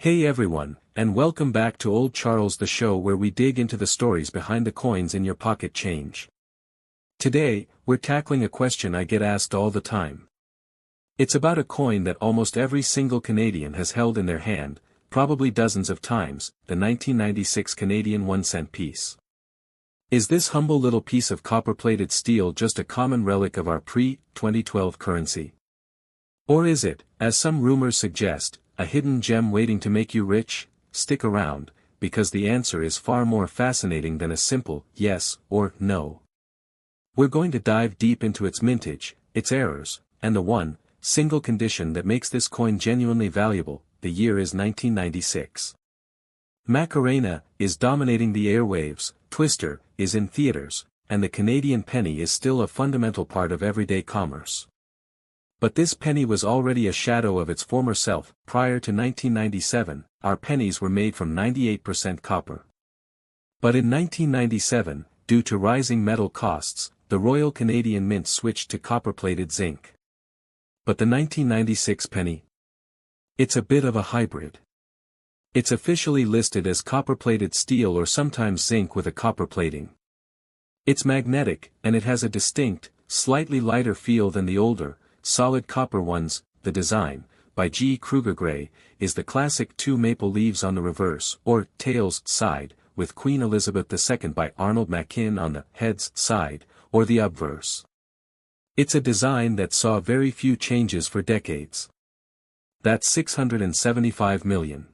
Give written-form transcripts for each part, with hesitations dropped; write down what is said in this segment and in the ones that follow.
Hey everyone, and welcome back to Old Charles, the show where we dig into the stories behind the coins in your pocket change. Today, we're tackling a question I get asked all the time. It's about a coin that almost every single Canadian has held in their hand, probably dozens of times, the 1996 Canadian 1-cent piece. Is this humble little piece of copper-plated steel just a common relic of our pre-2012 currency? Or is it, as some rumors suggest, a hidden gem waiting to make you rich? Stick around, because the answer is far more fascinating than a simple yes or no. We're going to dive deep into its mintage, its errors, and the one single condition that makes this coin genuinely valuable. The year is 1996. Macarena is dominating the airwaves, Twister is in theaters, and the Canadian penny is still a fundamental part of everyday commerce. But this penny was already a shadow of its former self. Prior to 1997, our pennies were made from 98% copper. But in 1997, due to rising metal costs, the Royal Canadian Mint switched to copper-plated zinc. But the 1996 penny? It's a bit of a hybrid. It's officially listed as copper-plated steel or sometimes zinc with a copper plating. It's magnetic, and it has a distinct, slightly lighter feel than the older, solid copper ones. The design, by G. Kruger Gray, is the classic two maple leaves on the reverse, or tails, side, with Queen Elizabeth II by Arnold Mackin on the heads side, or the obverse. It's a design that saw very few changes for decades. That's 675 million.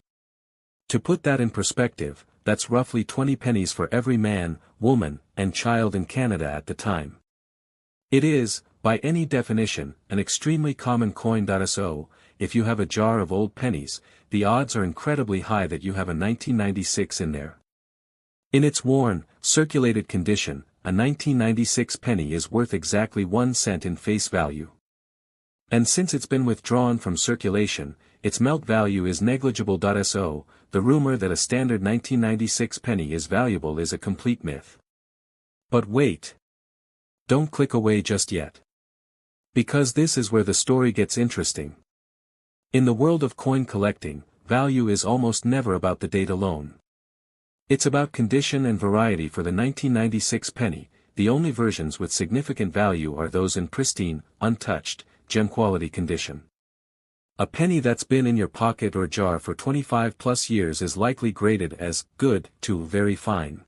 To put that in perspective, that's roughly 20 pennies for every man, woman, and child in Canada at the time. It is, by any definition, an extremely common coin. So, if you have a jar of old pennies, the odds are incredibly high that you have a 1996 in there. In its worn, circulated condition, a 1996 penny is worth exactly 1 cent in face value. And since it's been withdrawn from circulation, its melt value is negligible. So, the rumor that a standard 1996 penny is valuable is a complete myth. But wait! Don't click away just yet. Because this is where the story gets interesting. In the world of coin collecting, value is almost never about the date alone. It's about condition and variety. For the 1996 penny, the only versions with significant value are those in pristine, untouched, gem-quality condition. A penny that's been in your pocket or jar for 25+ years is likely graded as good to very fine.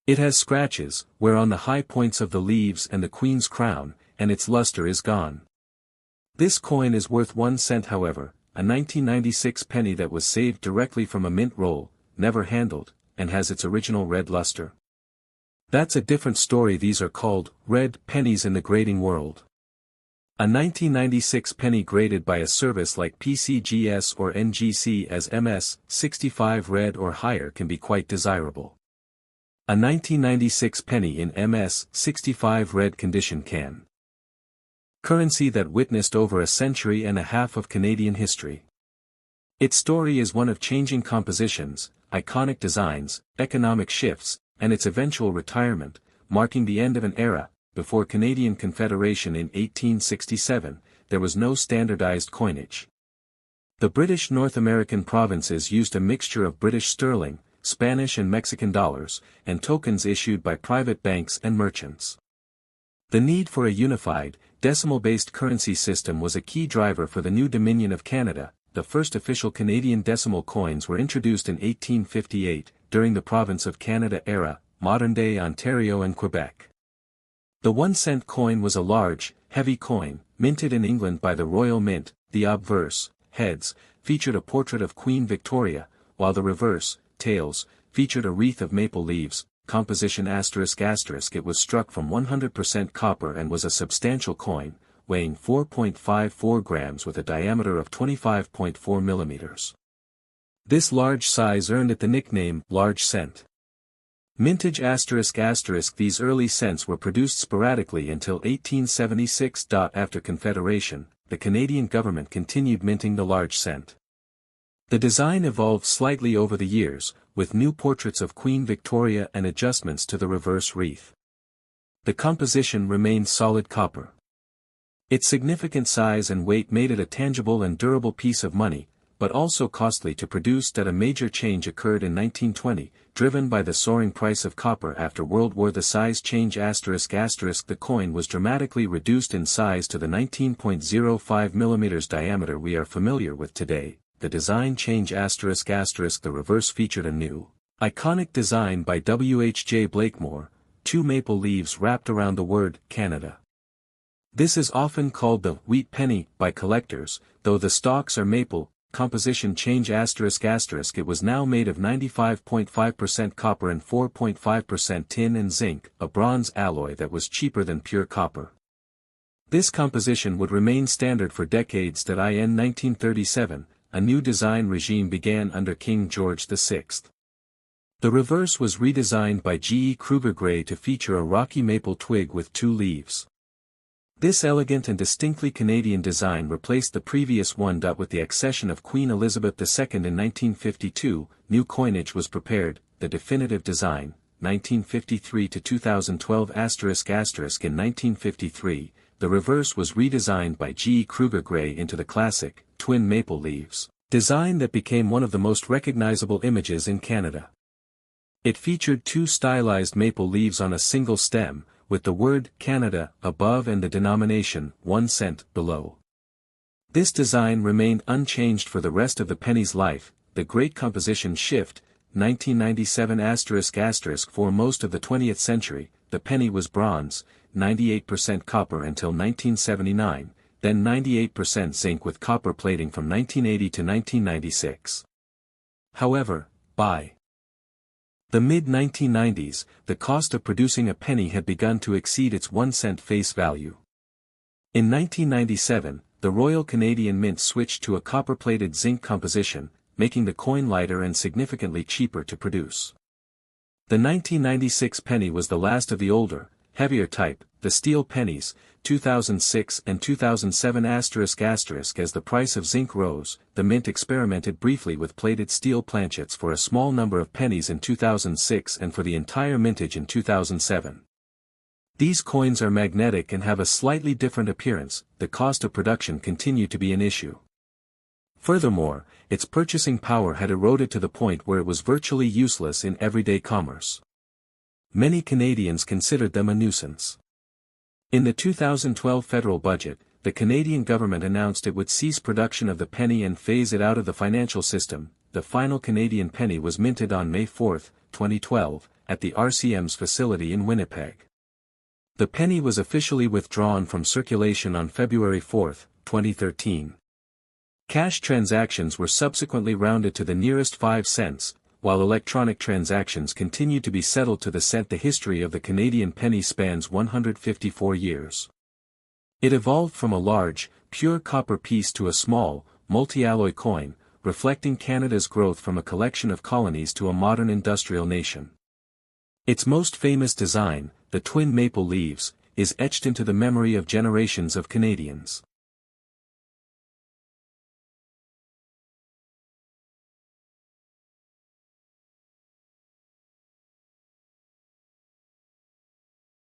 It has scratches, where on the high points of the leaves and the Queen's crown, and its luster is gone. This coin is worth 1 cent. However, a 1996 penny that was saved directly from a mint roll, never handled, and has its original red luster. That's a different story. These are called red pennies in the grading world. A 1996 penny graded by a service like PCGS or NGC as MS65 red or higher can be quite desirable. A 1996 penny in MS65 red condition can. Currency that witnessed over a century and a half of Canadian history. Its story is one of changing compositions, iconic designs, economic shifts, and its eventual retirement, marking the end of an era. Before Canadian Confederation in 1867, there was no standardized coinage. The British North American provinces used a mixture of British sterling, Spanish and Mexican dollars, and tokens issued by private banks and merchants. The need for a unified, decimal-based currency system was a key driver for the new Dominion of Canada. The first official Canadian decimal coins were introduced in 1858, during the Province of Canada era, modern-day Ontario and Quebec. The 1-cent coin was a large, heavy coin, minted in England by the Royal Mint. The obverse, heads, featured a portrait of Queen Victoria, while the reverse, tails, featured a wreath of maple leaves. Composition ***. It was struck from 100% copper and was a substantial coin, weighing 4.54 grams with a diameter of 25.4 millimeters. This large size earned it the nickname large cent. Mintage ***. These early cents were produced sporadically until 1876. After Confederation, the Canadian government continued minting the large cent. The design evolved slightly over the years, with new portraits of Queen Victoria and adjustments to the reverse wreath. The composition remained solid copper. Its significant size and weight made it a tangible and durable piece of money, but also costly to produce. That a major change occurred in 1920, driven by the soaring price of copper after World War. The size change ***. The coin was dramatically reduced in size to the 19.05 mm diameter we are familiar with today. The design change ***. The reverse featured a new, iconic design by W.H.J. Blakemore, two maple leaves wrapped around the word Canada. This is often called the wheat penny by collectors, though the stalks are maple. Composition change ***. It was now made of 95.5% copper and 4.5% tin and zinc, a bronze alloy that was cheaper than pure copper. This composition would remain standard for decades. In 1937, a new design regime began under King George VI. The reverse was redesigned by G. E. Kruger Gray to feature a rocky maple twig with two leaves. This elegant and distinctly Canadian design replaced the previous one. With the accession of Queen Elizabeth II in 1952, new coinage was prepared, the definitive design, 1953 to 2012 ***. In 1953, the reverse was redesigned by G. E. Kruger Gray into the classic, twin maple leaves, design that became one of the most recognizable images in Canada. It featured two stylized maple leaves on a single stem, with the word Canada above and the denomination 1 cent below. This design remained unchanged for the rest of the penny's life. The Great Composition Shift, 1997 ***. For most of the 20th century, the penny was bronze, 98% copper until 1979, then 98% zinc with copper plating from 1980 to 1996. However, by the mid-1990s, the cost of producing a penny had begun to exceed its 1 cent face value. In 1997, the Royal Canadian Mint switched to a copper-plated zinc composition, making the coin lighter and significantly cheaper to produce. The 1996 penny was the last of the older, heavier type, the steel pennies, 2006 and 2007 ***. As the price of zinc rose, the Mint experimented briefly with plated steel planchets for a small number of pennies in 2006 and for the entire mintage in 2007. These coins are magnetic and have a slightly different appearance. The cost of production continued to be an issue. Furthermore, its purchasing power had eroded to the point where it was virtually useless in everyday commerce. Many Canadians considered them a nuisance. In the 2012 federal budget, the Canadian government announced it would cease production of the penny and phase it out of the financial system. The final Canadian penny was minted on May 4, 2012, at the RCM's facility in Winnipeg. The penny was officially withdrawn from circulation on February 4, 2013. Cash transactions were subsequently rounded to the nearest 5 cents, while electronic transactions continued to be settled to the cent. The history of the Canadian penny spans 154 years. It evolved from a large, pure copper piece to a small, multi-alloy coin, reflecting Canada's growth from a collection of colonies to a modern industrial nation. Its most famous design, the twin maple leaves, is etched into the memory of generations of Canadians.